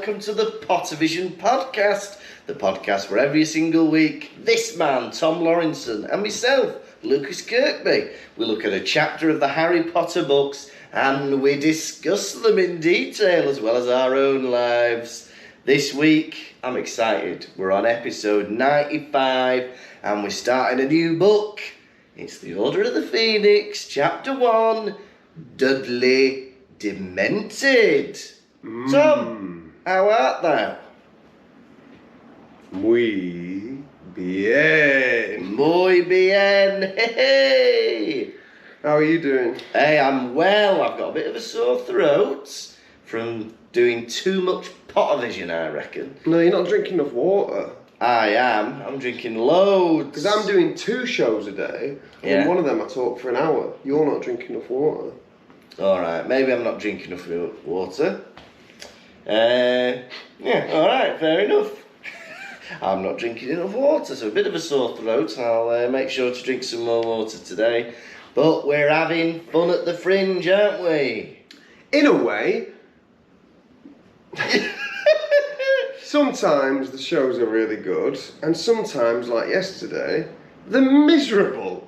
welcome to the Pottervision podcast, the podcast where every single week, this man, Tom Lawrenson, and myself, Lukas Kirkby, we look at a chapter of the Harry Potter books and we discuss them in detail as well as our own lives. This week, I'm excited. We're on episode 95 and we're starting a new book. It's The Order of the Phoenix, chapter 1, Dudley Demented. Tom, how art thou? Muy bien. Muy bien. Hey. How are you doing? Hey, I'm well. I've got a bit of a sore throat from doing too much Pottervision, I reckon. No, you're not drinking enough water. I am. I'm drinking loads. Because I'm doing 2 shows a day, and one of them I talk for an hour. You're not drinking enough water. Alright, maybe I'm not drinking enough water. Yeah, alright, fair enough. I'm not drinking enough water, so a bit of a sore throat. I'll make sure to drink some more water today. But we're having fun at the fringe, aren't we? In a way. Sometimes the shows are really good, and sometimes, like yesterday, they're miserable.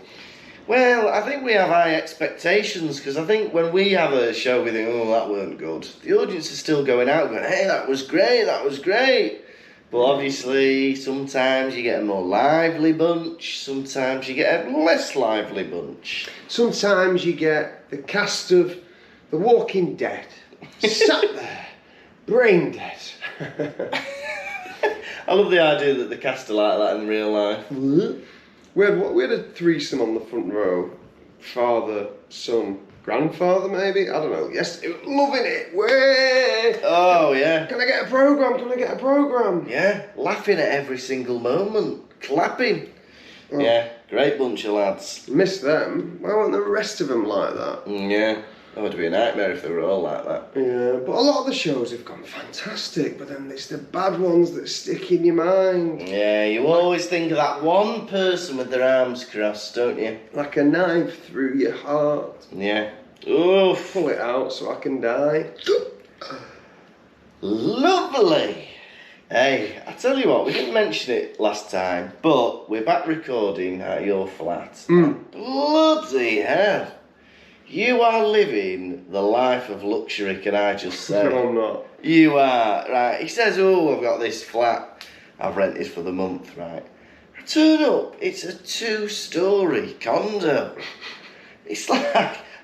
Well, I think we have high expectations, because I think when we have a show we think, oh, that weren't good, the audience is still going out going, hey, that was great. But obviously, sometimes you get a more lively bunch, sometimes you get a less lively bunch. Sometimes you get the cast of The Walking Dead, sat there, brain dead. I love the idea that the cast are like that in real life. We had a threesome on the front row. Father, son, grandfather maybe? I don't know. Yes, loving it. Way! Oh, yeah. Can I get a programme? Yeah, laughing at every single moment. Clapping. Oh. Yeah, great bunch of lads. Miss them. Why weren't the rest of them like that? Yeah. That would be a nightmare if they were all like that. Yeah, but a lot of the shows have gone fantastic, but then it's the bad ones that stick in your mind. Yeah, you always think of that one person with their arms crossed, don't you? Like a knife through your heart. Yeah. Oof. Pull it out so I can die. Lovely. Hey, I tell you what, we didn't mention it last time, but we're back recording at your flat. Bloody hell. You are living the life of luxury, can I just say? No, I'm not. You are, right. He says, oh, I've got this flat I've rented for the month, right? I turn up, it's a 2-story condo. It's like,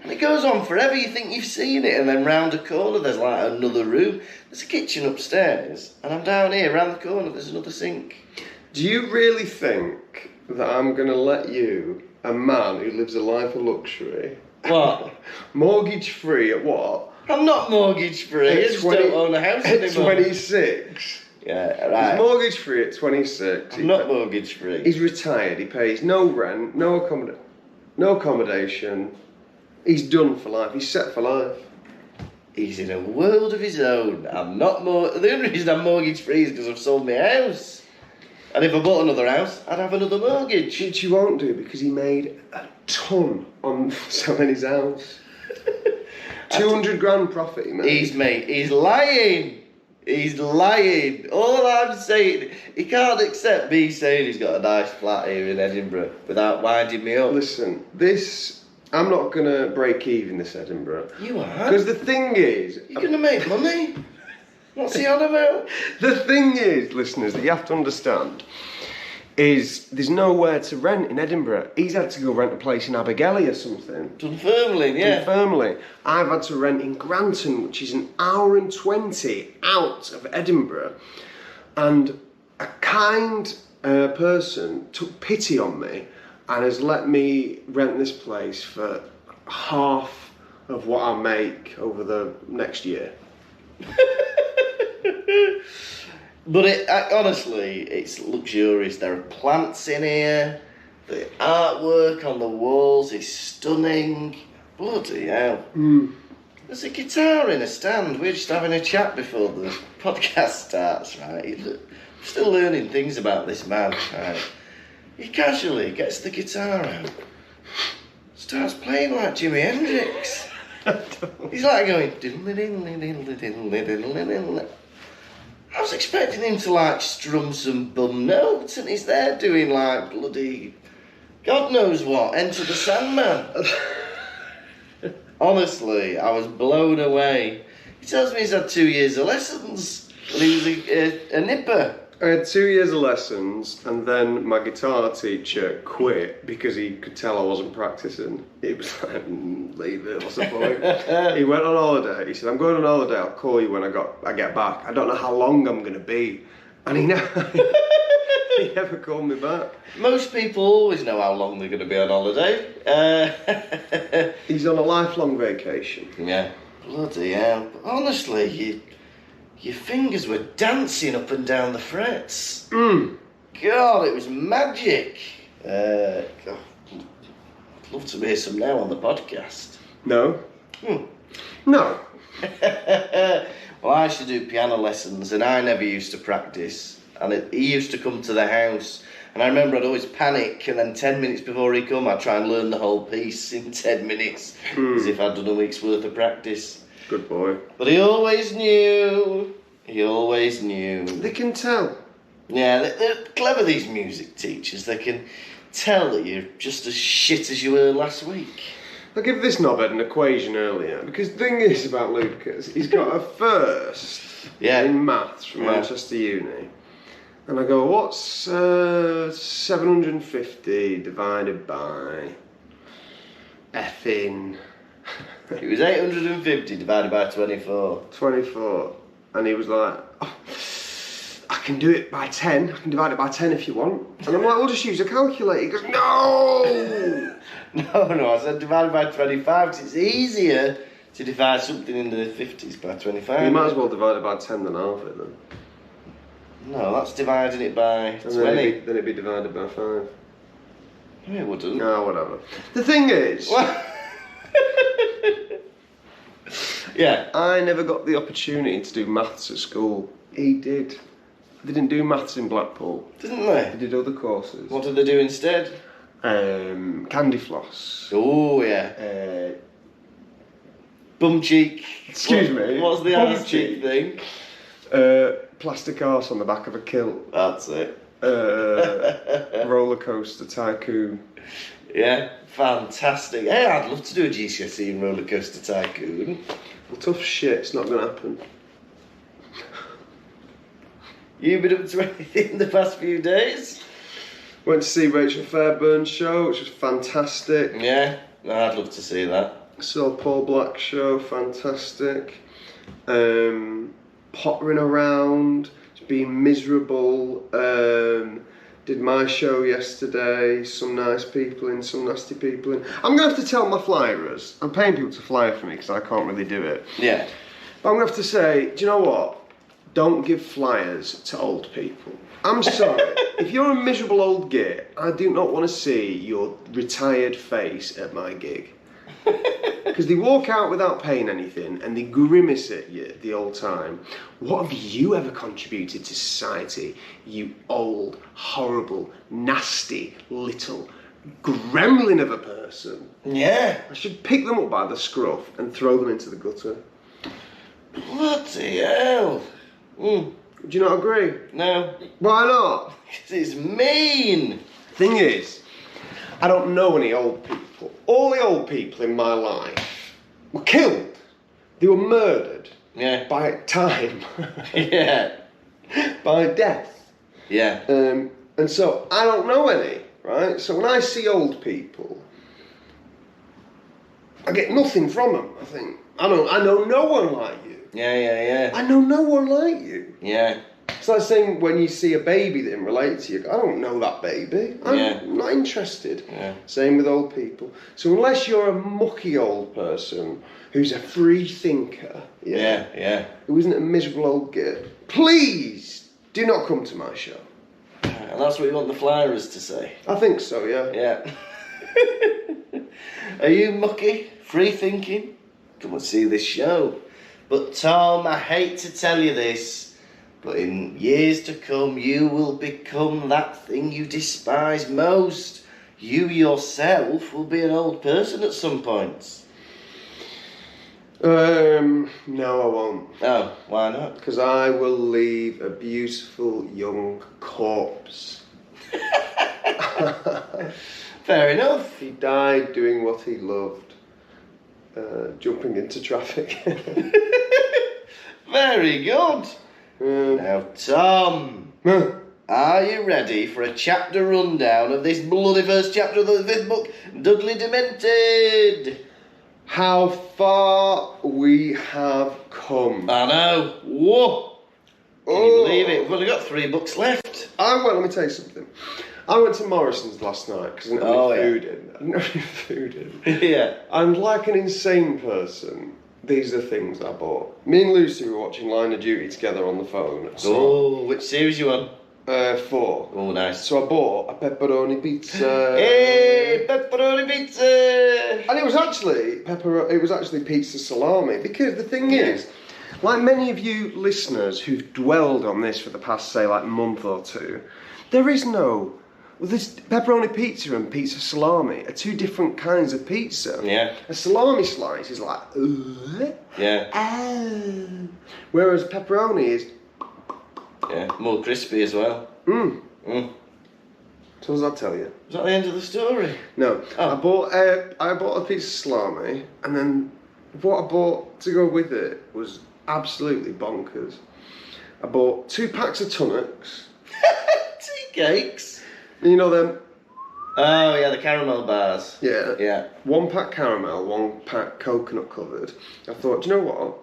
and it goes on forever, you think you've seen it, and then round a corner there's like another room. There's a kitchen upstairs, and I'm down here, round the corner there's another sink. Do you really think that I'm going to let you, a man who lives a life of luxury... What? Mortgage free at what? I'm not mortgage free. I just don't own a house anymore. At 26. Yeah, right. He's mortgage free at 26. I'm not mortgage free. He's retired. He pays no rent, no accommodation. He's done for life. He's set for life. He's in a world of his own. I'm not the only reason I'm mortgage free is because I've sold my house. And if I bought another house, I'd have another mortgage. Which you won't do because he made a ton on selling his house. 200 grand profit he made. He's lying. He's lying. All I'm saying, he can't accept me saying he's got a nice flat here in Edinburgh without winding me up. Listen, I'm not going to break even this Edinburgh. You are? Because the thing is... You're going to make money? What's he on about? The thing is, listeners, that you have to understand is there's nowhere to rent in Edinburgh. He's had to go rent a place in Abergele or something. Dunfermline, yeah. Dunfermline. I've had to rent in Granton, which is an hour and 20 out of Edinburgh. And a kind person took pity on me and has let me rent this place for half of what I make over the next year. But honestly, it's luxurious. There are plants in here. The artwork on the walls is stunning. Bloody hell. There's a guitar in a stand. We're just having a chat before the podcast starts, right? I'm still learning things about this man, right? He casually gets the guitar out, starts playing like Jimi Hendrix. He's like going... I was expecting him to like strum some bum notes, and he's there doing like bloody God knows what, Enter the Sandman. Honestly, I was blown away. He tells me he's had 2 years of lessons. Well, he was a nipper. I had 2 years of lessons, and then my guitar teacher quit because he could tell I wasn't practicing. He was like, leave it, what's the point? He went on holiday. He said, I'm going on holiday, I'll call you when I get back. I don't know how long I'm going to be. And he never called me back. Most people always know how long they're going to be on holiday. He's on a lifelong vacation. Yeah. Bloody hell. But honestly, your fingers were dancing up and down the frets. God, it was magic. God, I'd love to hear some now on the podcast. No. No. Well, I used to do piano lessons, and I never used to practice. And he used to come to the house, and I remember I'd always panic, and then 10 minutes before he'd come, I'd try and learn the whole piece in 10 minutes, as if I'd done a week's worth of practice. Good boy. But he always knew. He always knew. They can tell. Yeah, they're clever, these music teachers. They can tell that you're just as shit as you were last week. I give this knobhead an equation earlier, because the thing is about Lukas, he's got a first in maths from Manchester Uni. And I go, what's 750 divided by effing... It was 850 divided by 24. 24. And he was like, oh, I can do it by 10. I can divide it by 10 if you want. And I'm like, we'll just use a calculator. He goes, no! No, I said divided by 25 because it's easier to divide something in the 50s by 25. You might as well divide it by 10 than half it then. No, that's dividing it by 20. Then it'd be divided by 5. No, it wouldn't. No, whatever. The thing is... Yeah. I never got the opportunity to do maths at school. He did. They didn't do maths in Blackpool. Didn't they? They did other courses. What did they do instead? Candy floss. Oh, yeah. Bum cheek. Excuse me. What's the ass cheek thing? Plastic arse on the back of a kilt. That's it. Roller coaster tycoon. Yeah, fantastic. Hey, I'd love to do a GCSE in roller coaster tycoon. Well, tough shit, it's not going to happen. You been up to anything in the past few days? Went to see Rachel Fairbairn's show, which was fantastic. Yeah, I'd love to see that. Saw Paul Black's show, fantastic. Pottering around, being miserable. Did my show yesterday, some nice people in, some nasty people in. I'm going to have to tell my flyers. I'm paying people to fly for me because I can't really do it. Yeah. But I'm going to have to say, do you know what? Don't give flyers to old people. I'm sorry. If you're a miserable old git, I do not want to see your retired face at my gig. Because they walk out without paying anything and they grimace at you the whole time. What have you ever contributed to society, you old, horrible, nasty, little gremlin of a person? Yeah. I should pick them up by the scruff and throw them into the gutter. Bloody hell. Do you not agree? No. Why not? It's mean. Thing is, I don't know any old people. All the old people in my life were killed. They were murdered. Yeah. By time. Yeah. By death. Yeah. And so I don't know any, right? So when I see old people, I get nothing from them. I think, I know no one like you. Yeah. I know no one like you. Yeah. It's like saying when you see a baby that can relate to you, I don't know that baby. I'm not interested. Yeah. Same with old people. So unless you're a mucky old person who's a free thinker, who isn't a miserable old git, please do not come to my show. And that's what you want the flyers to say? I think so, yeah. Yeah. Are you mucky? Free thinking? Come and see this show. But Tom, I hate to tell you this, but in years to come, you will become that thing you despise most. You yourself will be an old person at some point. No, I won't. Oh, why not? Because I will leave a beautiful young corpse. Fair enough. He died doing what he loved, jumping into traffic. Very good. Now, Tom, are you ready for a chapter rundown of this bloody first chapter of the 5th book, Dudley Demented? How far we have come. I know. Whoa. Can you believe it? We've only got 3 books left. Let me tell you something. I went to Morrison's last night because I didn't have any food in. I didn't have any food in. Yeah. And like an insane person, these are the things I bought. Me and Lucy were watching Line of Duty together on the phone. Oh, which series you on? 4. Oh, nice. So I bought a pepperoni pizza. Hey, pepperoni pizza! And it was actually pizza salami. Because the thing is, like many of you listeners who've dwelled on this for the past, say, like month or two, there is no... Well, this pepperoni pizza and pizza salami are 2 different kinds of pizza. Yeah. A salami slice is like... Yeah. Whereas pepperoni is... Yeah, more crispy as well. So what does that tell you? Is that the end of the story? No. Oh. I bought a piece of salami, and then what I bought to go with it was absolutely bonkers. I bought 2 packs of tonics. Tea cakes? You know them? Oh, yeah, the caramel bars. Yeah. Yeah. 1 pack caramel, 1 pack coconut covered. I thought, do you know what?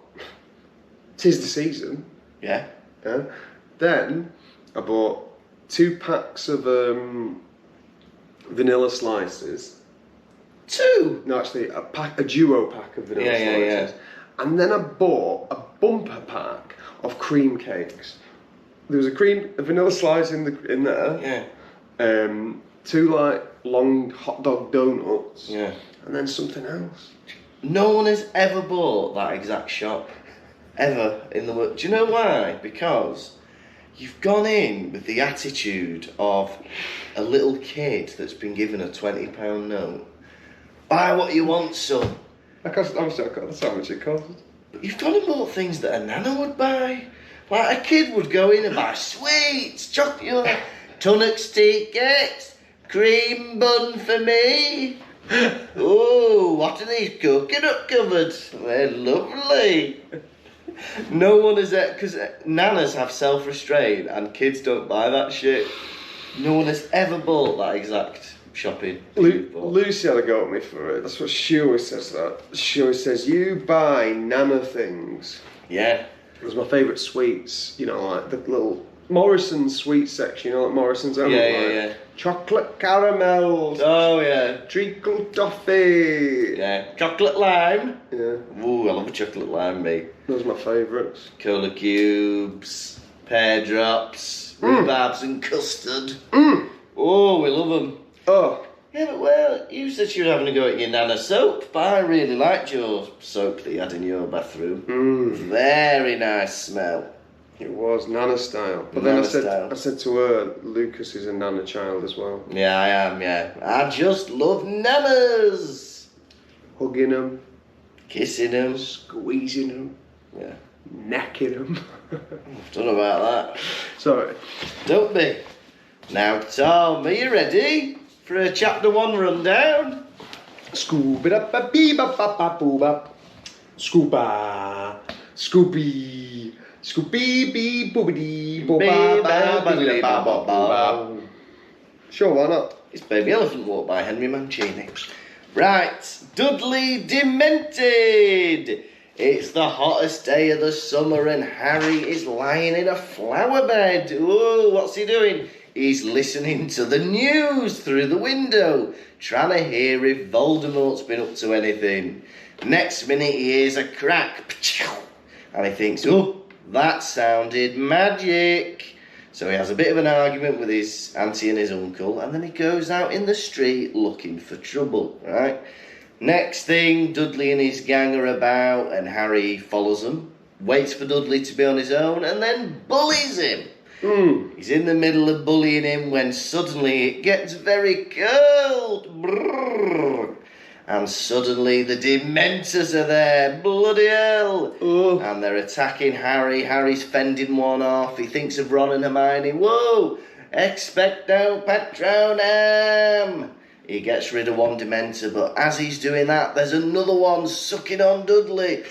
'Tis the season. Yeah. Yeah. Then I bought 2 packs of vanilla slices. 2? No, actually, a duo pack of vanilla slices. Yeah. And then I bought a bumper pack of cream cakes. There was a vanilla slice in there. Yeah. 2 like long hot dog donuts. Yeah. And then something else. No one has ever bought that exact shop. Ever in the world. Do you know why? Because you've gone in with the attitude of a little kid that's been given a £20 note. Buy what you want, son. That's how much it cost. But you've gone and bought things that a nana would buy. Like a kid would go in and buy sweets, chocolate, tonics, tea cakes, cream bun for me. Oh, what are these coconut covered? They're lovely. No one has, because nanas have self-restraint and kids don't buy that shit. No one has ever bought that exact shopping. Lucy had a go at me for it. That's what she always says. She always says, you buy nana things. Yeah. It was my favourite sweets, you know, like the little Morrison's sweet section, you know, like Morrison's own. Yeah. Chocolate caramels. Oh, yeah. Treacle toffee. Yeah. Chocolate lime. Yeah. Ooh, I love a chocolate lime, mate. Those are my favourites. Cola cubes, pear drops, rhubarbs and custard. Oh, we love them. Oh. Yeah, but well, you said you were having a go at your nana soap, but I really liked your soap that you had in your bathroom. Very nice smell. It was Nana style. But Nana then style. I said to her, Lukas is a Nana child as well. Yeah, I am, yeah. I just love nanas. Hugging them. Kissing them. Squeezing them. Yeah. Necking them. I've done about that. Sorry. Don't be. Now, Tom, are you ready for a chapter 1 rundown? Scooby-da-ba-bee-ba-ba-ba-boo-ba. Scooba. Scooby. Scooby-bee-boobity-boo-ba-ba-boo-ba. Sure, why not? It's Baby Elephant Walk by Henry Mancini. Right, Dudley Demented. It's the hottest day of the summer and Harry is lying in a flower bed. Oh, what's he doing? He's listening to the news through the window, trying to hear if Voldemort's been up to anything. Next minute he hears a crack, and he thinks, oh, that sounded magic. So he has a bit of an argument with his auntie and his uncle, and then he goes out in the street looking for trouble, right? Next thing, Dudley and his gang are about, and Harry follows them, waits for Dudley to be on his own, and then bullies him. He's in the middle of bullying him when suddenly it gets very cold. Brrr. And suddenly the Dementors are there. Bloody hell. Oh. And they're attacking Harry. Harry's fending one off. He thinks of Ron and Hermione. Whoa! Expecto Patronum! He gets rid of one Dementor, but as he's doing that, there's another one sucking on Dudley.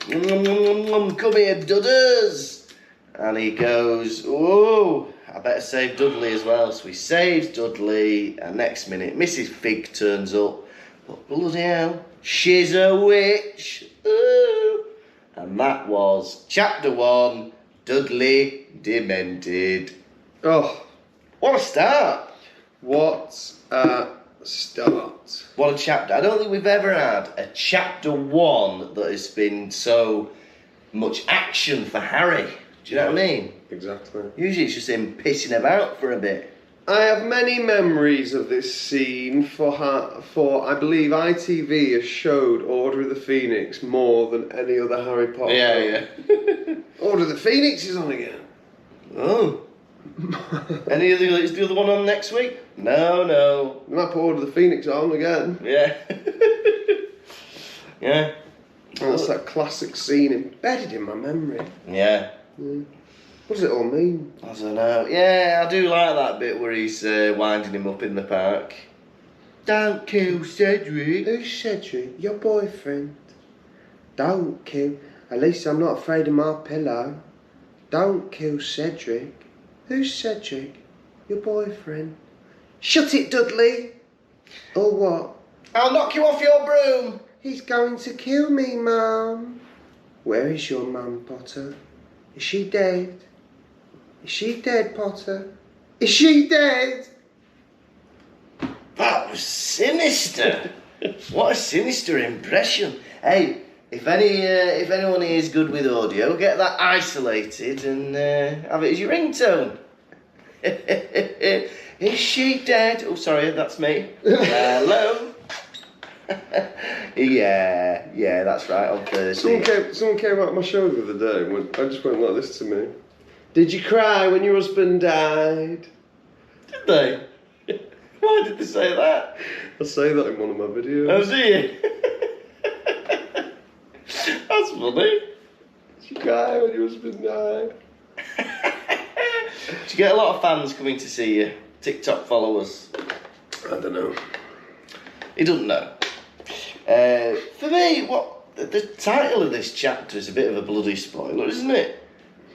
Come here, Dudders! And he goes, whoa! I better save Dudley as well. So he saves Dudley, and next minute, Mrs. Fig turns up. But bloody hell, she's a witch. Ooh. And that was Chapter 1, Dudley Demented. Oh, What a start. what a start. What a chapter. I don't think we've ever had a Chapter 1 that has been so much action for Harry. Do you know what I mean? Exactly. Usually it's just him pissing about for a bit. I have many memories of this scene for I believe ITV has showed Order of the Phoenix more than any other Harry Potter. Yeah. Order of the Phoenix is on again. Oh. Is the other one on next week? No. You might put Order of the Phoenix on again. Yeah. Yeah. And that's that classic scene embedded in my memory. Yeah. What does it all mean? I don't know. Yeah, I do like that bit where he's winding him up in the park. Don't kill Cedric. Who's Cedric? Your boyfriend. Don't kill. At least I'm not afraid of my pillow. Don't kill Cedric. Who's Cedric? Your boyfriend. Shut it, Dudley. Or what? I'll knock you off your broom. He's going to kill me, Mum. Where is your mum, Potter? Is she dead? Is she dead, Potter? Is she dead? That was sinister. What a sinister impression. Hey, if anyone here is good with audio, get that isolated and have it as your ringtone. Is she dead? Oh, sorry, that's me. Hello. yeah, that's right. On Thursday. Someone came out of my show the other day and I just went like this to me. Did you cry when your husband died? Did they? Why did they say that? I say that in one of my videos. Oh, do you? That's funny. Did you cry when your husband died? Did you get a lot of fans coming to see you? TikTok followers? I don't know. He doesn't know. For me, the title of this chapter is a bit of a bloody spoiler, isn't it?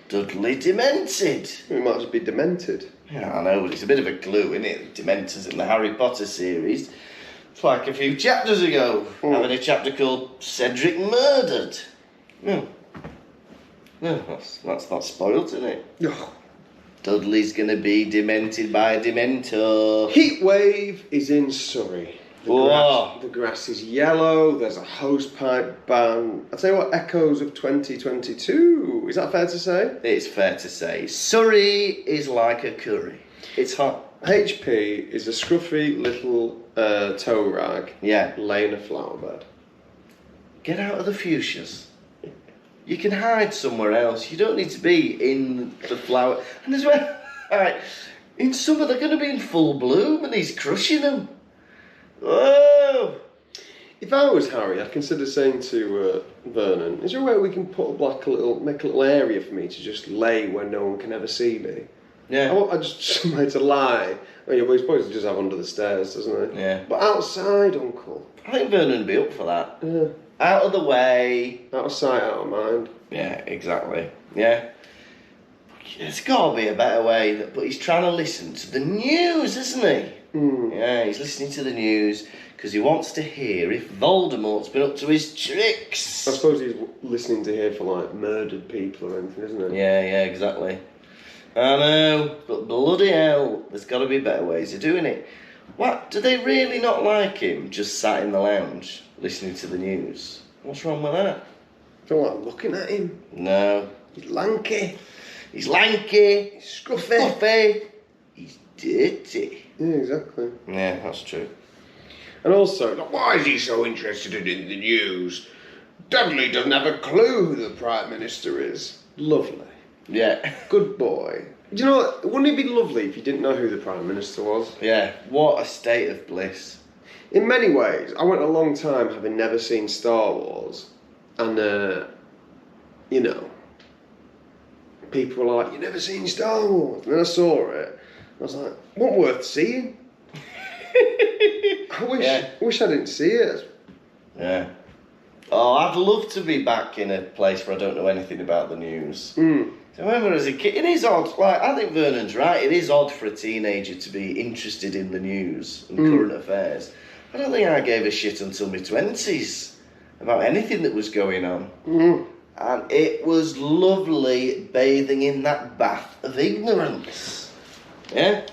Dudley Demented. We might as well be demented. Yeah, I know, but it's a bit of a clue, isn't it? Dementors in the Harry Potter series. It's like a few chapters ago, having a chapter called Cedric Murdered. No, that's not spoiled, isn't it? Oh. Dudley's going to be demented by a Dementor. Heatwave is in Surrey. Whoa. The grass is yellow, there's a hosepipe ban. I'll tell you what, echoes of 2022. Is that fair to say? It's fair to say. Surrey is like a curry. It's hot. HP is a scruffy little tow rag laying a flower bed. Get out of the fuchsias. You can hide somewhere else. You don't need to be in the flower. And as well, right, in summer they're going to be in full bloom and he's crushing them. Whoa! If I was Harry, I'd consider saying to Vernon, is there a way we can put make a little area for me to just lay where no one can ever see me? Yeah. I just somewhere to lie. Well, he's supposed to just have under the stairs, doesn't he? Yeah. But outside, Uncle. I think Vernon would be up for that. Yeah. Out of the way. Out of sight, out of mind. Yeah, exactly. Yeah. There's got to be a better way, but he's trying to listen to the news, isn't he? Yeah, he's listening to the news because he wants to hear if Voldemort's been up to his tricks. I suppose he's listening to hear for like murdered people or anything, isn't he? Yeah, exactly. I know, but bloody hell, there's got to be better ways of doing it. What, do they really not like him just sat in the lounge listening to the news? What's wrong with that? I don't like looking at him. No. He's lanky. He's lanky. He's scruffy. Scruffy. He's dirty. Yeah, exactly. Yeah, that's true. And also, why is he so interested in the news? Dudley doesn't have a clue who the Prime Minister is. Lovely. Yeah. Good boy. Do you know what? Wouldn't it be lovely if you didn't know who the Prime Minister was? Yeah, what a state of bliss. In many ways, I went a long time having never seen Star Wars, and you know, people were like, "You never seen Star Wars?" And then I saw it. I was like, "What worth seeing?" I wish I didn't see it. Yeah. Oh, I'd love to be back in a place where I don't know anything about the news. Mm. I remember as a kid, it is odd. Like, I think Vernon's right. It is odd for a teenager to be interested in the news and current affairs. I don't think I gave a shit until my 20s about anything that was going on. Mm. And it was lovely bathing in that bath of ignorance. Yeah?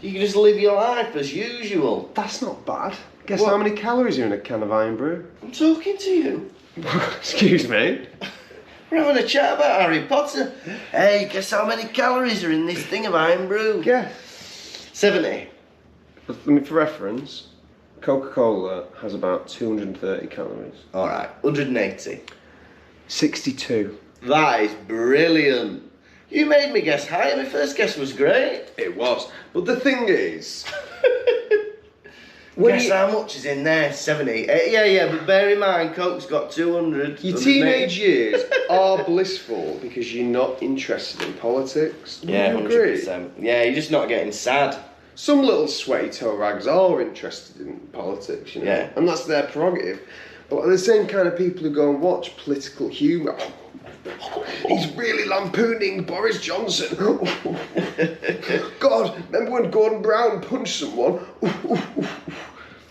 You can just live your life as usual. That's not bad. Guess What? how many calories are in a can of Iron Brew? I'm talking to you. Excuse me? We're having a chat about Harry Potter. Hey, guess how many calories are in this thing of Iron Brew? Guess. 70. For reference, Coca-Cola has about 230 calories. Alright, 180. 62. That is brilliant. You made me guess higher. My first guess was great. It was. But the thing is... Guess how much is in there? 70. Yeah, but bear in mind, Coke's got 200. Your teenage years are blissful because you're not interested in politics. Yeah, Wouldn't you agree? 100%. Yeah, you're just not getting sad. Some little sweaty toe rags are interested in politics, you know, Yeah. and that's their prerogative. But they're the same kind of people who go and watch political humour. He's really lampooning Boris Johnson. God, remember when Gordon Brown punched someone?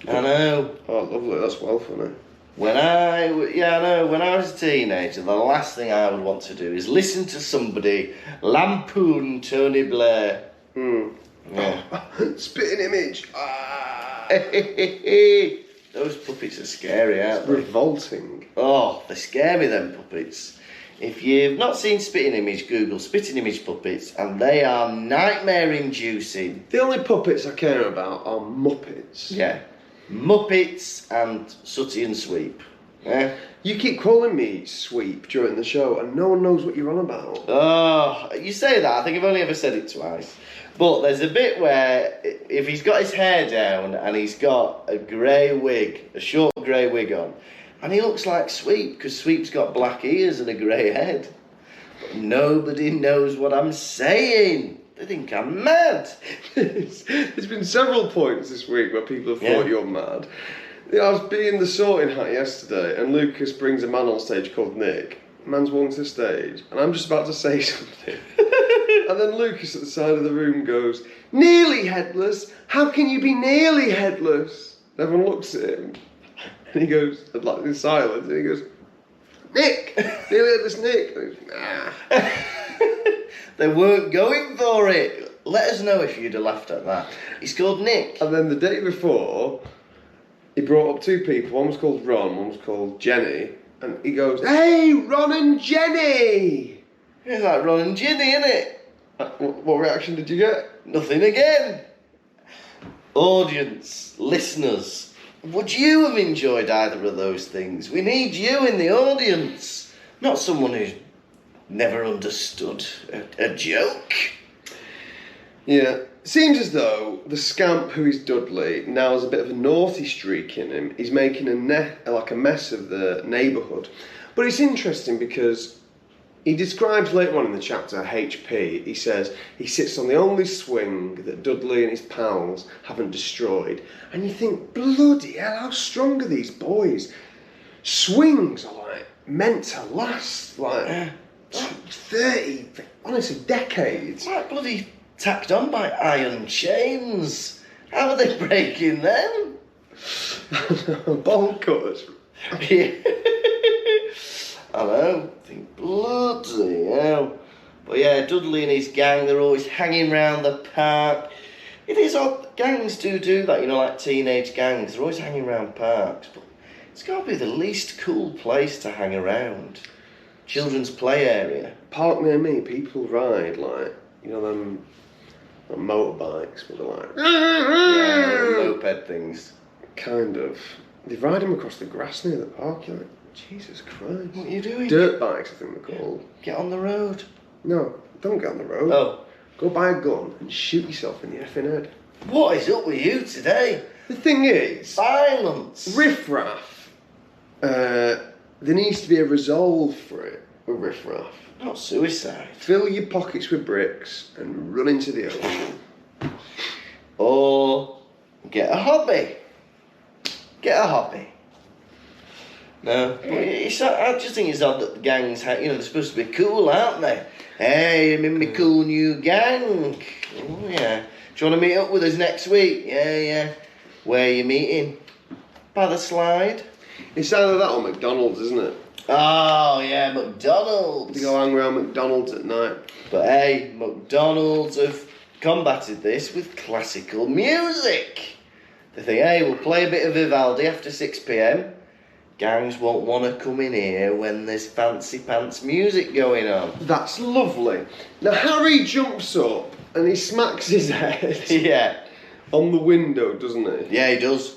I know. Oh, lovely, that's well funny. When I was a teenager, the last thing I would want to do is listen to somebody lampoon Tony Blair. Yeah. Spitting image. Ah. Those puppets are scary, aren't they? Revolting. Oh, they scare me, them puppets. If you've not seen Spitting Image, Google Spitting Image puppets, and they are nightmare-inducing. The only puppets I care about are Muppets. Yeah. Muppets and Sooty and Sweep. Yeah. You keep calling me Sweep during the show, and no one knows what you're on about. Oh, you say that. I think I've only ever said it twice. But there's a bit where if he's got his hair down and he's got a grey wig, a short grey wig on, and he looks like Sweep because Sweep's got black ears and a grey head. But nobody knows what I'm saying. They think I'm mad. There's been several points this week where people have thought you're mad. I was being the sorting hat yesterday, and Lukas brings a man on stage called Nick. The man's walking to the stage, and I'm just about to say something. And then Lukas at the side of the room goes, "Nearly headless? How can you be nearly headless?" And everyone looks at him, and he goes, like in silence, and he goes, "Nick! Nearly headless Nick!" And he goes, "Nah." They weren't going for it. Let us know if you'd have laughed at that. He's called Nick. And then the day before, he brought up two people. One was called Ron, one was called Jenny. And he goes, "Hey, Ron and Jenny!" It's like Ron and Ginny, innit? What reaction did you get? Nothing again. Audience, listeners, would you have enjoyed either of those things? We need you in the audience, not someone who's never understood a joke. Yeah. Seems as though the scamp who is Dudley now has a bit of a naughty streak in him. He's making a mess of the neighbourhood. But it's interesting because he describes later on in the chapter HP, he says he sits on the only swing that Dudley and his pals haven't destroyed. And you think, bloody hell, how strong are these boys? Swings are like meant to last like 30, honestly, decades. Like bloody tacked on by iron chains. How are they breaking them? Bolt cutters. Yeah. I know. I think bloody hell. But yeah, Dudley and his gang, they're always hanging around the park. It is odd. Gangs do that, you know, like teenage gangs. They're always hanging around parks. But it's got to be the least cool place to hang around. Children's play area. Park near me, people ride like, you know, them motorbikes, but they're like... Yeah, moped things. Kind of. They ride them across the grass near the park, you're like, Jesus Christ. What are you doing? Dirt bikes, I think they're called. Get on the road. No, don't get on the road. Oh. Go buy a gun and shoot yourself in the effing head. What is up with you today? The thing is, Violence. riffraff, there needs to be a resolve for it with riffraff. Not suicide. Fill your pockets with bricks and run into the ocean. Or get a hobby. Get a hobby. No, but I just think it's odd that the gangs, they're supposed to be cool, aren't they? Hey, I'm in my cool new gang. Oh, yeah. Do you want to meet up with us next week? Yeah. Where are you meeting? By the slide. It's either that or McDonald's, isn't it? Oh, yeah, McDonald's. You go hang around McDonald's at night. But hey, McDonald's have combated this with classical music. They think, hey, we'll play a bit of Vivaldi after 6 p.m. Gangs won't want to come in here when there's fancy pants music going on. That's lovely. Now Harry jumps up and he smacks his head Yeah. on the window, doesn't he? Yeah, he does.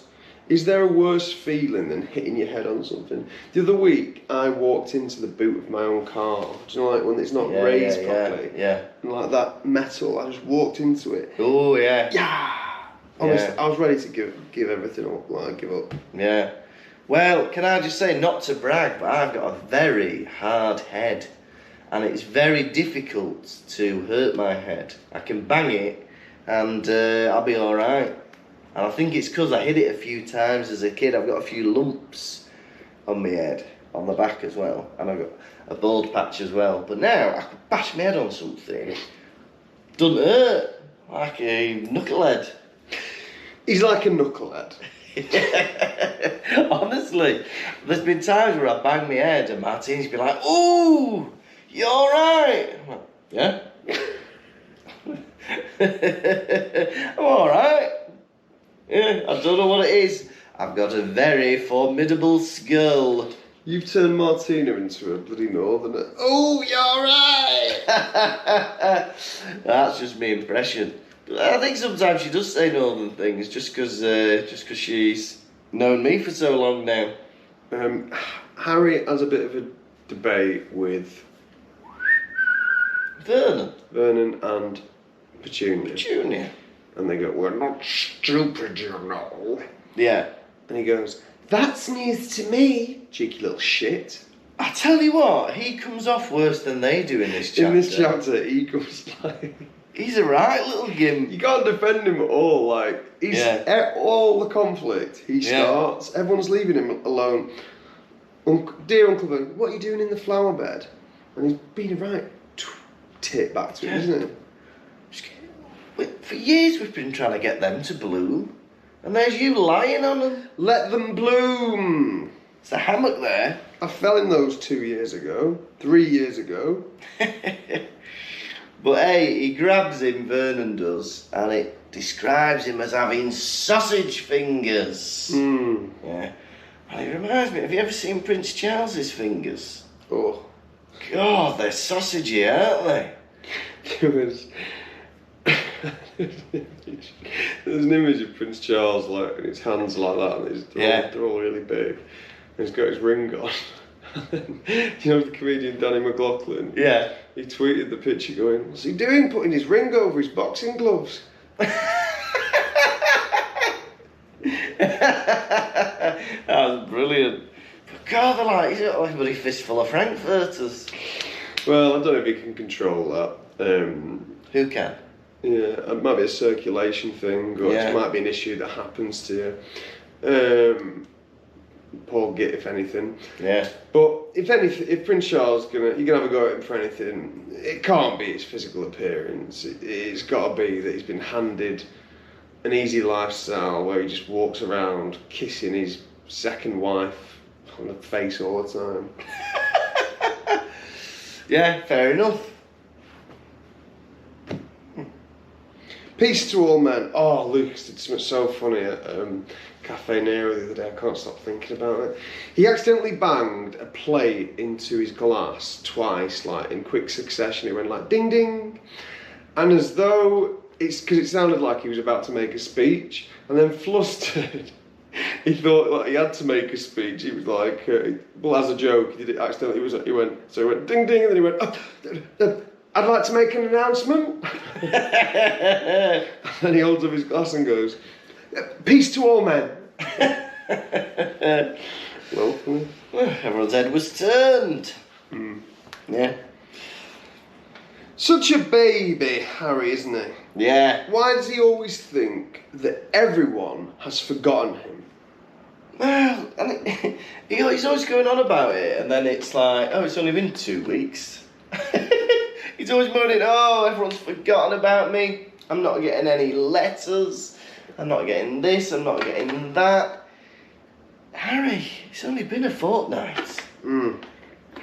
Is there a worse feeling than hitting your head on something? The other week, I walked into the boot of my own car. Do you know, like when it's not raised properly? Yeah. And like that metal, I just walked into it. Oh, yeah. Yeah! Honestly, I was ready to give everything up, give up. Yeah. Well, can I just say, not to brag, but I've got a very hard head. And it's very difficult to hurt my head. I can bang it and I'll be alright. And I think it's because I hit it a few times as a kid. I've got a few lumps on my head, on the back as well. And I've got a bald patch as well. But now I could bash my head on something. Doesn't hurt. Like a knucklehead. He's like a knucklehead. Honestly, there's been times where I bang my head and Martine's been like, "Ooh, you alright?" I'm like, "Yeah." I'm alright. Yeah, I don't know what it is. I've got a very formidable skull. You've turned Martina into a bloody northerner. Oh, you're right! That's just my impression. But I think sometimes she does say northern things just because she's known me for so long now. Harry has a bit of a debate with Vernon and Petunia. And they go, "We're not stupid, you know." Yeah. And he goes, "That's news to me, cheeky little shit." I tell you what, he comes off worse than they do in this chapter. In this chapter, he comes like... He's a right little gimp. You can't defend him at all, he's all the conflict, he starts, everyone's leaving him alone. Dear Uncle Vernon, what are you doing in the flower bed? And he's been a right tit back to him, isn't he? For years we've been trying to get them to bloom, and there's you lying on them. Let them bloom. It's a hammock there. I fell in those 3 years ago. But hey, he grabs him, Vernon does, and it describes him as having sausage fingers. Yeah. And it reminds me, have you ever seen Prince Charles's fingers? Oh. God, they're sausagey, aren't they? There's an image of Prince Charles, and his hands like that, and they're all really big. And he's got his ring on. You know the comedian Danny McLaughlin? Yeah. He tweeted the picture going, "What's he doing? Putting his ring over his boxing gloves." That was brilliant. But God, he's got like a bloody fistful of Frankfurters. Well, I don't know if he can control that. Who can? Yeah, it might be a circulation thing, or it might be an issue that happens to you. Poor git, if anything. Yeah. But if Prince Charles you're gonna have a go at him for anything, it can't be his physical appearance. It's got to be that he's been handed an easy lifestyle where he just walks around kissing his second wife on the face all the time. Yeah, fair enough. Peace to all men. Oh, Lukas did something so funny at Cafe Nero the other day. I can't stop thinking about it. He accidentally banged a plate into his glass twice, in quick succession. It went ding ding, and as though because it sounded like he was about to make a speech, and then flustered, he thought he had to make a speech. He was well, as a joke, he did it accidentally. He went ding ding, and then he went, "I'd like to make an announcement." And then he holds up his glass and goes, Peace to all men. Well, everyone's head was turned. Yeah. Such a baby, Harry, isn't he? Yeah. Why does he always think that everyone has forgotten him? Well, and he's always going on about it, and then it's like, oh, it's only been 2 weeks. He's always moaning, oh, everyone's forgotten about me. I'm not getting any letters. I'm not getting this. I'm not getting that. Harry, it's only been a fortnight.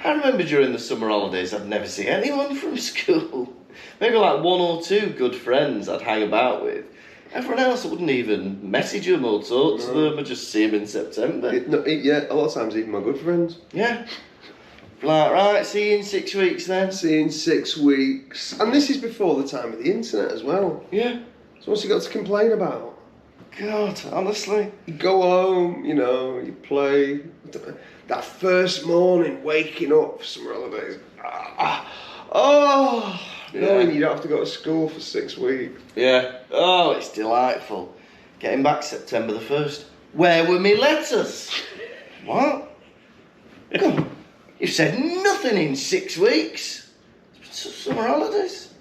I remember during the summer holidays, I'd never see anyone from school. Maybe like 1 or 2 good friends I'd hang about with. Everyone else, I wouldn't even message them or talk to them. I'd just see them in September. Yeah, a lot of times even my good friends. Yeah. Like, right, see you in 6 weeks then. See you in 6 weeks. And this is before the time of the internet as well. Yeah. So what's he got to complain about? God, honestly. You go home, you know, you play. That first morning, waking up for summer holidays. Knowing you don't have to go to school for 6 weeks. Yeah. Oh, it's delightful. Getting back September the 1st. Where were me letters? What? Come, you've said nothing in 6 weeks. Summer holidays.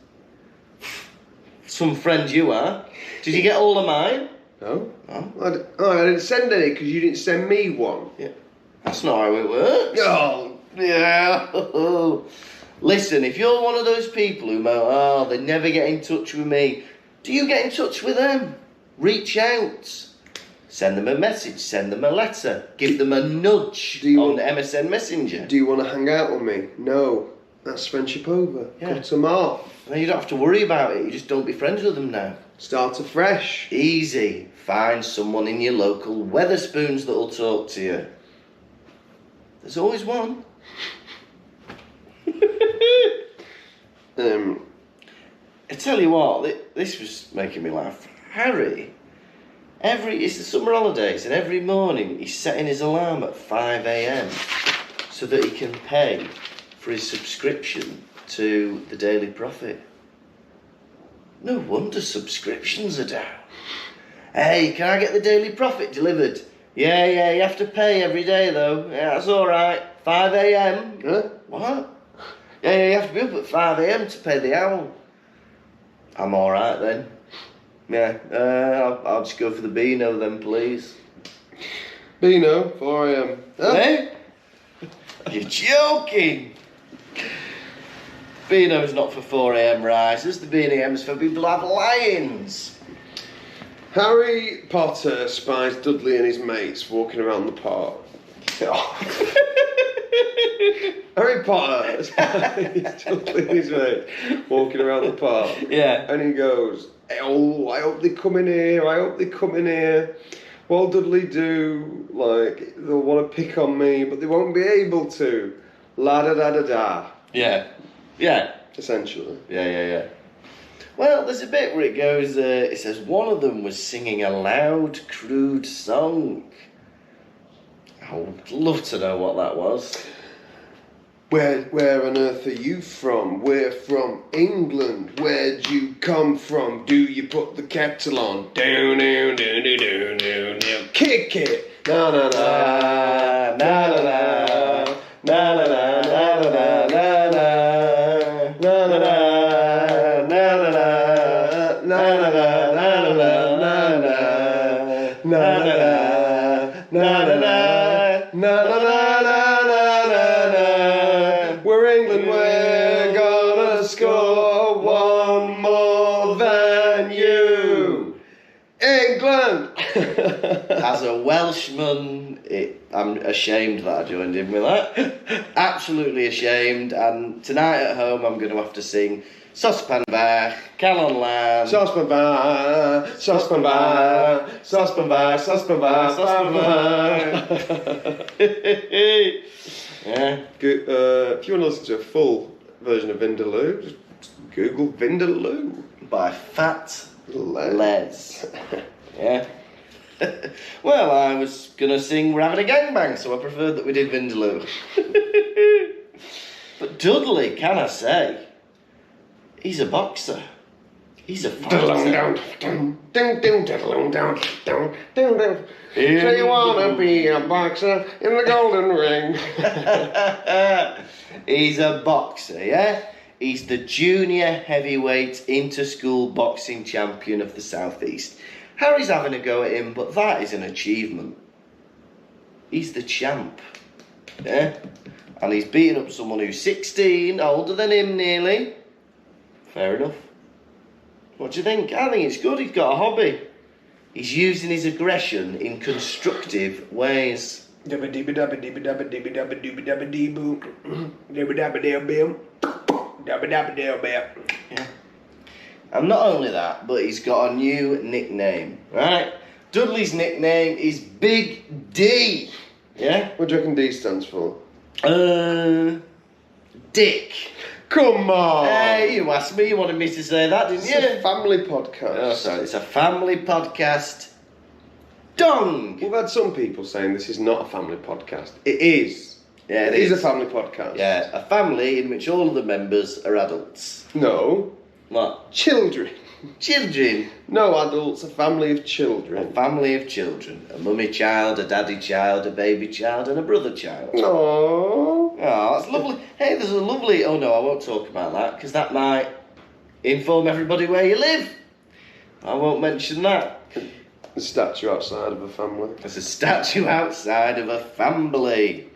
Some friend you are. Did you get all of mine? No. Oh. I didn't send any because you didn't send me one. Yeah. That's not how it works. Oh. Yeah. Listen, if you're one of those people who go, they never get in touch with me, do you get in touch with them? Reach out. Send them a message, send them a letter, give them a nudge on MSN Messenger. Do you want to hang out with me? No. That's friendship over. Yeah. Cut them off. Then you don't have to worry about it, you just don't be friends with them now. Start afresh. Easy. Find someone in your local Weatherspoons that'll talk to you. There's always one. I tell you what, this was making me laugh. Harry, it's the summer holidays, and every morning he's setting his alarm at 5 a.m. so that he can pay for his subscription to the Daily Prophet. No wonder subscriptions are down. Hey, can I get the Daily Prophet delivered? Yeah, you have to pay every day though. Yeah, that's alright. 5 a.m. Huh? What? Yeah, you have to be up at 5 a.m. to pay the owl. I'm alright then. Yeah, I'll just go for the Beano then, please. Beano, 4 a.m. Huh? Hey? You're joking! Beano's not for 4 a.m. risers, the BNM's for people who have lions. Harry Potter spies Dudley and his mates walking around the park. Harry Potter spies Dudley and his mates walking around the park. Yeah. And he goes, oh, I hope they come in here, I hope they come in here. What'll Dudley do? Like, they'll want to pick on me, but they won't be able to. La-da-da-da-da. Yeah. Yeah. Essentially. Yeah. Well, there's a bit where it goes, it says one of them was singing a loud, crude song. I would love to know what that was. Where on earth are you from? We're from England. Where'd you come from? Do you put the kettle on? Down, down, down, down, down, down, down. Kick it! Na na na, na na na, na na na, na na na, na na na, na na na, na na na, na na na, na na na, na na na, na na na, na na na. England, we're gonna score one more than you. England! As a Welshman, I'm ashamed that I joined in with that. Absolutely ashamed. And tonight at home, I'm going to have to sing Saucepan Bach, Calon Lamb. Saucepan Bach, Saucepan Bach, Saucepan Bach, Saucepan Bach, Saucepan Bach. Yeah. If you want to listen to a full version of Vindaloo, just Google Vindaloo. By Fat Les. Yeah. Well, I was going to sing We're Having a Gangbang, so I preferred that we did Vindaloo. But Dudley, can I say, he's a boxer. He's a Down, fighter. down, down. So you wanna be a boxer in the golden ring? He's a boxer, yeah? He's the junior heavyweight inter-school boxing champion of the Southeast. Harry's having a go at him, but that is an achievement. He's the champ, yeah? And he's beating up someone who's 16, older than him nearly. Fair enough. What do you think? I think it's good. He's got a hobby. He's using his aggression in constructive ways. Yeah. And not only that, but he's got a new nickname, right? Dudley's nickname is Big D. Yeah? What do you reckon D stands for? Dick. Come on! Hey, you asked me, you wanted me to say that, didn't It's you? a family podcast. Oh, sorry, it's a family podcast. Dong! We've had some people saying this is not a family podcast. It is. Yeah, it is a family podcast. Yeah, a family in which all of the members are adults. No. What? Children. Children. No adults, a family of children. A family of children. A mummy child, a daddy child, a baby child, and a brother child. Aww. Oh, that's lovely. Hey, there's a lovely... Oh, no, I won't talk about that, because that might inform everybody where you live. I won't mention that. A statue outside of a family. There's a statue outside of a family.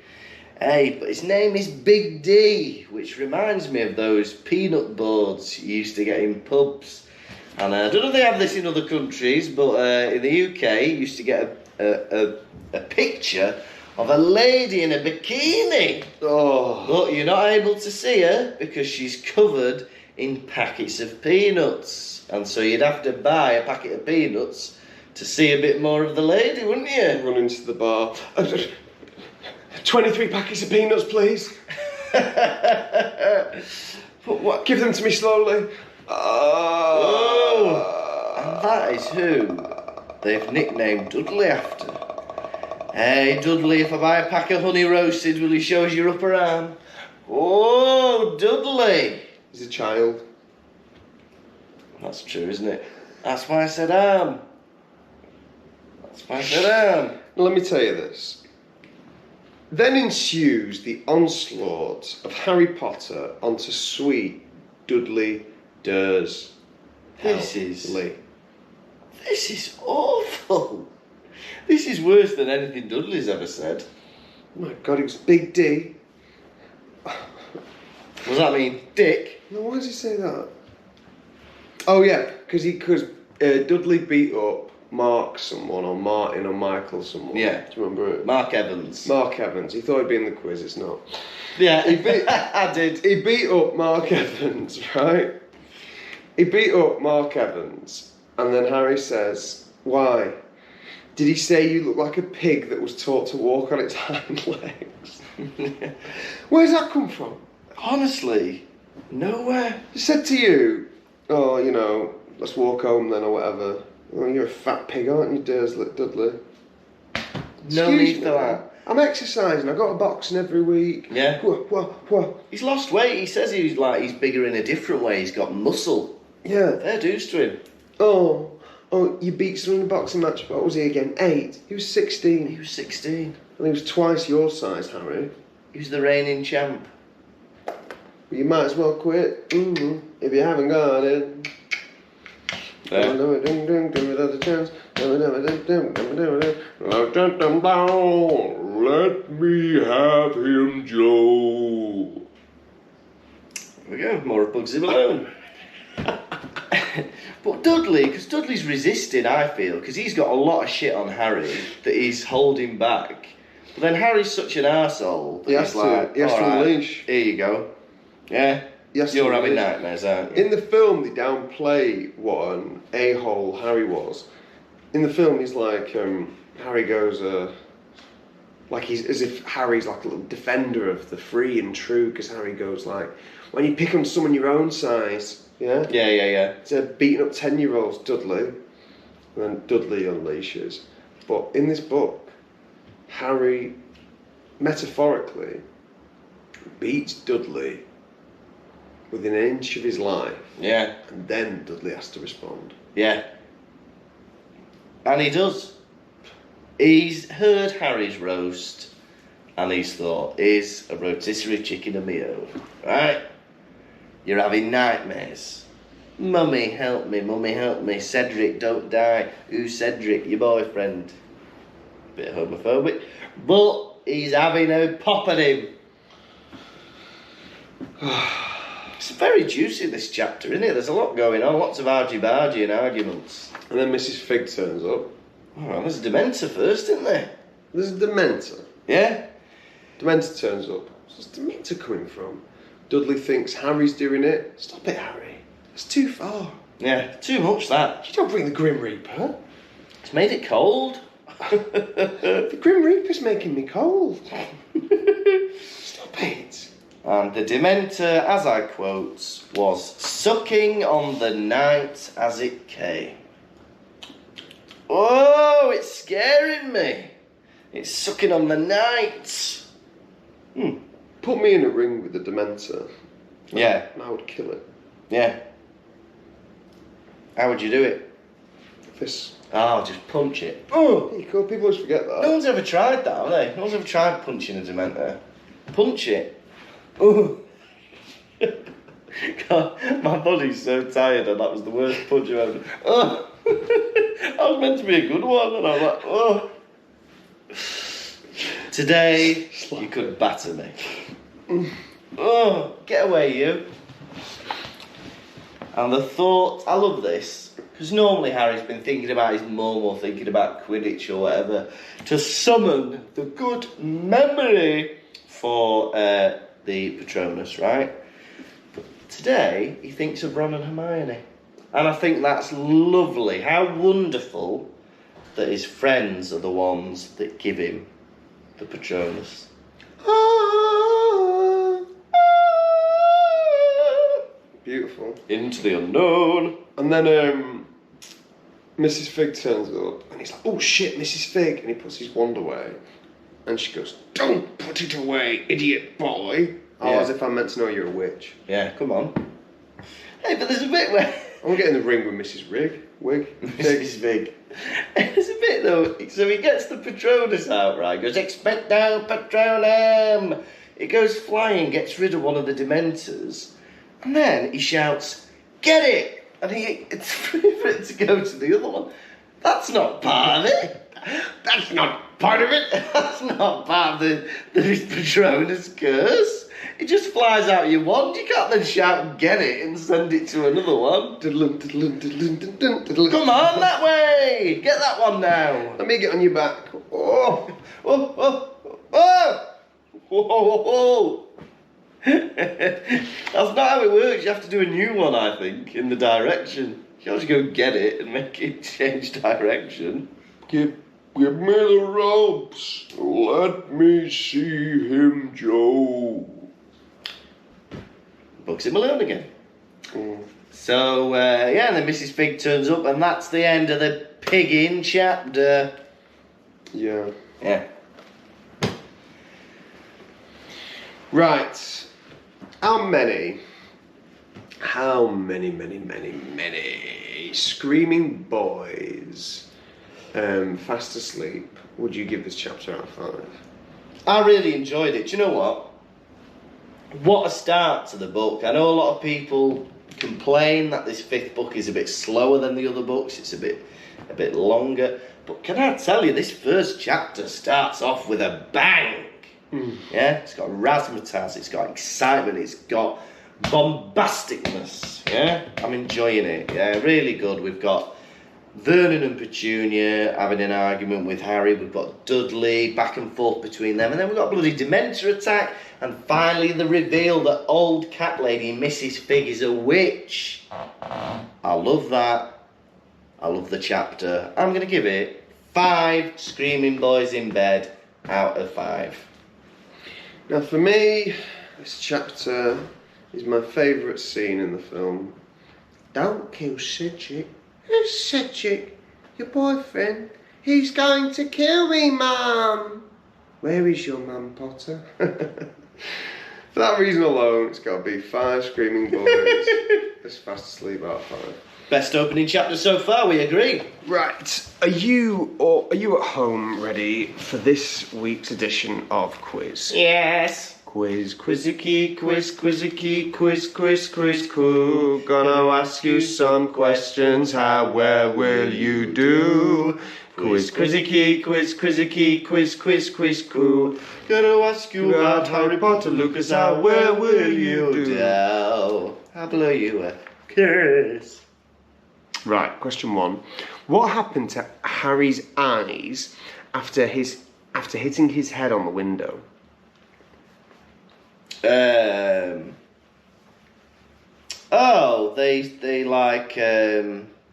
Hey, but his name is Big D, which reminds me of those peanut boards you used to get in pubs. And I don't know if they have this in other countries, but in the UK, you used to get a picture of a lady in a bikini. Oh. But you're not able to see her because she's covered in packets of peanuts. And so you'd have to buy a packet of peanuts to see a bit more of the lady, wouldn't you? Run into the bar. 23 packets of peanuts, please. But what? Give them to me slowly. And that is who they've nicknamed Dudley after. Hey, Dudley, if I buy a pack of honey roasted, will you show us your upper arm? Oh, Dudley. He's a child. That's true, isn't it? That's why I said arm. That's why I said arm. Let me tell you this. Then ensues the onslaught of Harry Potter onto sweet Dudley Durs. This is awful. This is worse than anything Dudley's ever said. Oh my God, it was Big D. Does that mean dick? No, why does he say that? Oh yeah, because Dudley beat up Mark someone, or Martin, or Michael someone. Yeah. Do you remember it? Mark Evans. Mark Evans. He thought he'd be in the quiz, it's not. Yeah, I did. He beat up Mark Evans, right? He beat up Mark Evans, and then Harry says, why? Did he say you look like a pig that was taught to walk on its hind legs? Where's that come from? Honestly, nowhere. He said to you, oh, you know, let's walk home then, or whatever. Oh, you're a fat pig, aren't you, Dudley? No need for that. I'm exercising. I go to boxing every week. Yeah. What? He's lost weight. He says he's bigger in a different way. He's got muscle. Yeah. Fair dues to him. Oh, you beat someone in a boxing match. What was he again? 8. He was 16. He was 16. And he was twice your size, Harry. He was the reigning champ. You might as well quit. If you haven't got it. Fair. Let me have him, Joe. There we go. More of Bugsy Malone. But Dudley, because Dudley's resisting, I feel, because he's got a lot of shit on Harry that he's holding back. But then Harry's such an arsehole that He has to unleash. Here you go. Yeah? You're having nightmares, aren't you? In the film, they downplay what an a-hole Harry was. In the film, he's like, Harry goes, like he's as if Harry's like a little defender of the free and true, because Harry goes like, when you pick on someone your own size, yeah? Yeah. So beating up 10-year-olds, Dudley, and then Dudley unleashes. But in this book, Harry, metaphorically, beats Dudley within an inch of his life. Yeah. And then Dudley has to respond. Yeah. And he does. He's heard Harry's roast and he's thought, here's a rotisserie chicken of my own. Right? You're having nightmares. Mummy, help me. Mummy, help me. Cedric, don't die. Who's Cedric? Your boyfriend. Bit homophobic. But he's having a pop at him. It's very juicy, this chapter, isn't it? There's a lot going on. Lots of argy-bargy and arguments. And then Mrs. Fig turns up. Oh, there's a Dementor first, isn't there? There's a Dementor. Yeah? Dementor turns up. Where's Dementor coming from? Dudley thinks Harry's doing it. Stop it, Harry. That's too far. Yeah, too much that. You don't bring the Grim Reaper. It's made it cold. The Grim Reaper's making me cold. Stop it. And the Dementor, as I quote, was sucking on the night as it came. Oh, it's scaring me. It's sucking on the night. Put me in a ring with the Dementor. Yeah. I would kill it. Yeah. How would you do it? This. Oh, just punch it. Oh! There you go, people always forget that. No one's ever tried that, have they? No one's ever tried punching a Dementor. Punch it. Oh! God, my body's so tired and that was the worst punch I've ever... Oh! I was meant to be a good one and I'm like, oh! Today, you could batter me. Oh, get away, you. And the thought, I love this, because normally Harry's been thinking about his mum or thinking about Quidditch or whatever, to summon the good memory for the Patronus, right? But today, he thinks of Ron and Hermione. And I think that's lovely. How wonderful that his friends are the ones that give him the Patronus. Beautiful. Into the unknown. And then Mrs. Fig turns up and he's like, oh shit, Mrs. Fig. And he puts his wand away. And she goes, don't put it away, idiot boy. Oh, Yeah. as if I meant to know you're a witch. Yeah, come on. Hey, but there's a bit where... I'm getting the ring with Mrs. Wig. Mrs. Fig. There's a bit though, so he gets the Patronus out, right? Goes, Expecto Patronum! It goes flying, gets rid of one of the Dementors, and then he shouts, get it! And it's free for it to go to the other one. That's not part of it. That's not part of it. That's not part of the Patronus curse. It just flies out your wand. You can't then shout, get it, and send it to another one. Come on, that way! Get that one now. Let me get on your back. Oh! Oh! Oh! Oh! Whoa! That's not how it works. You have to do a new one, I think, in the direction. You have to go get it and make it change direction. Give me the ropes. Let me see him, Joe. Books him alone again. So, yeah, and then Mrs. Fig turns up, and that's the end of the pigging chapter. Yeah. Yeah. Right. How many screaming boys fast asleep would you give this chapter out of 5? I really enjoyed it. Do you know what? What a start to the book. I know a lot of people complain that this 5th book is a bit slower than the other books. It's a bit longer. But can I tell you, this first chapter starts off with a bang. Yeah, it's got razzmatazz, it's got excitement, it's got bombasticness. Yeah, I'm enjoying it. Yeah, really good. We've got Vernon and Petunia having an argument with Harry. We've got Dudley, back and forth between them. And then we've got a bloody Dementor attack. And finally the reveal that old cat lady Mrs. Fig is a witch. I love that. I love the chapter. I'm going to give it 5 screaming boys in bed out of 5. Now for me, this chapter is my favourite scene in the film. Don't kill Cedric. Who's Cedric? Your boyfriend? He's going to kill me, Mum. Where is your Mum, Potter? For that reason alone, it's got to be 5 screaming bullies. As fast asleep out of 5. Best opening chapter so far, we agree. Right, are you at home ready for this week's edition of Quiz? Yes. Quiz, quizzicky, quiz, quizzicky, quiz, quiz, quiz, cool. Gonna ask you some questions, how well will you do? Quiz, quizzicky, quiz, quizzicky, quiz, quiz, quiz, cool. Gonna ask you about Harry Potter, Lukas, how well will you do? How below you were. Curious. Right, question 1. What happened to Harry's eyes after hitting his head on the window?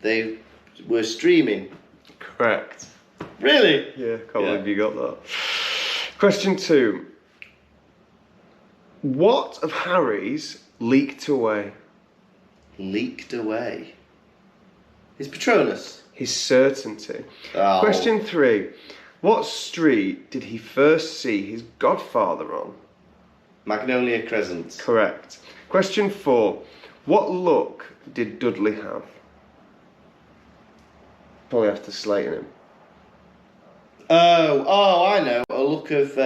They were streaming. Correct. Really? Yeah, can't believe you got that. Question 2. What of Harry's leaked away? Leaked away. His Patronus. His certainty. Oh. Question 3. What street did he first see his godfather on? Magnolia Crescent. Correct. Question 4. What look did Dudley have? Probably after slating him. Oh, I know. A look of,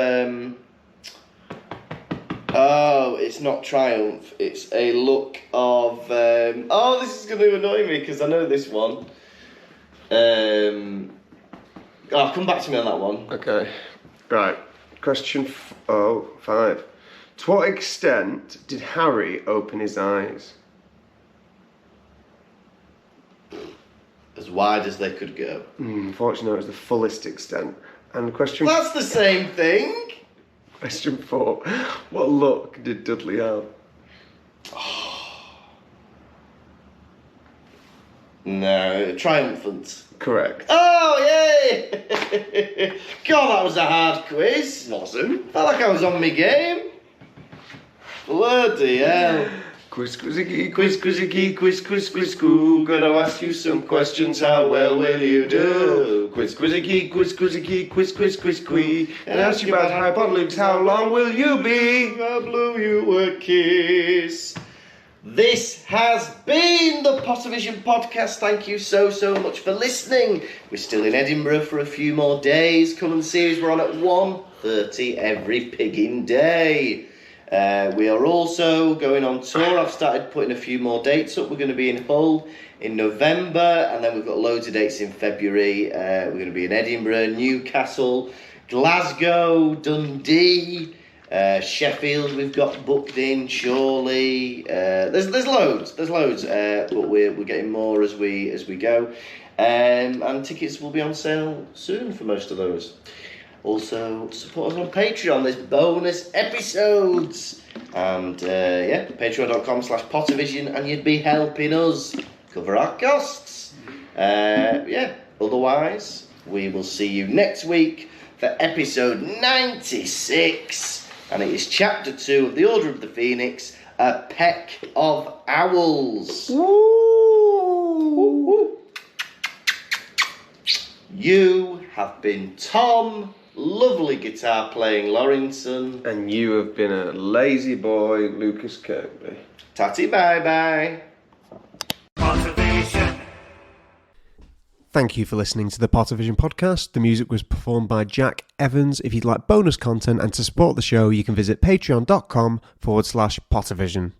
it's not triumph. It's a look of, this is going to annoy me because I know this one. Come back to me on that one. Okay. Right. Question 5. To what extent did Harry open his eyes? As wide as they could go. Unfortunately, it was the fullest extent. And question... That's the same thing. Question 4. What look did Dudley have? No, triumphant. Correct. Oh, yay! God, that was a hard quiz. Wasn't. Felt like I was on my game. Bloody hell. Quiz, quizzicky, quiz, quizzicky, quiz, quiz, quiz, cool. Gonna ask you some questions, how well will you do? Quiz, quizzicky, quiz, quizzicky, quiz, quiz, quiz, quiz. And ask you about Harry Potter, Lukas, how long will you be? I blew you a kiss. This has been the Pottervision podcast. Thank you so much for listening. We're still in Edinburgh for a few more days. Come and see us. We're on at 1:30 every pigging day. We are also going on tour. I've started putting a few more dates up. We're going to be in Hull in November, and then we've got loads of dates in February. We're going to be in Edinburgh, Newcastle, Glasgow, Dundee, Sheffield. We've got booked in. Surely, there's loads, but we're getting more as we go, and tickets will be on sale soon for most of those. Also, support us on Patreon. There's bonus episodes. And, patreon.com/Pottervision, and you'd be helping us cover our costs. Otherwise, we will see you next week for episode 96. And it is chapter 2 of the Order of the Phoenix, A Peck of Owls. Woo! You have been Tom, lovely guitar playing Lawrenson. And you have been a lazy boy, Lukas Kirkby. Tatty bye bye. Pottervision. Thank you for listening to the Pottervision podcast. The music was performed by Jack Evans. If you'd like bonus content and to support the show, you can visit patreon.com/Pottervision.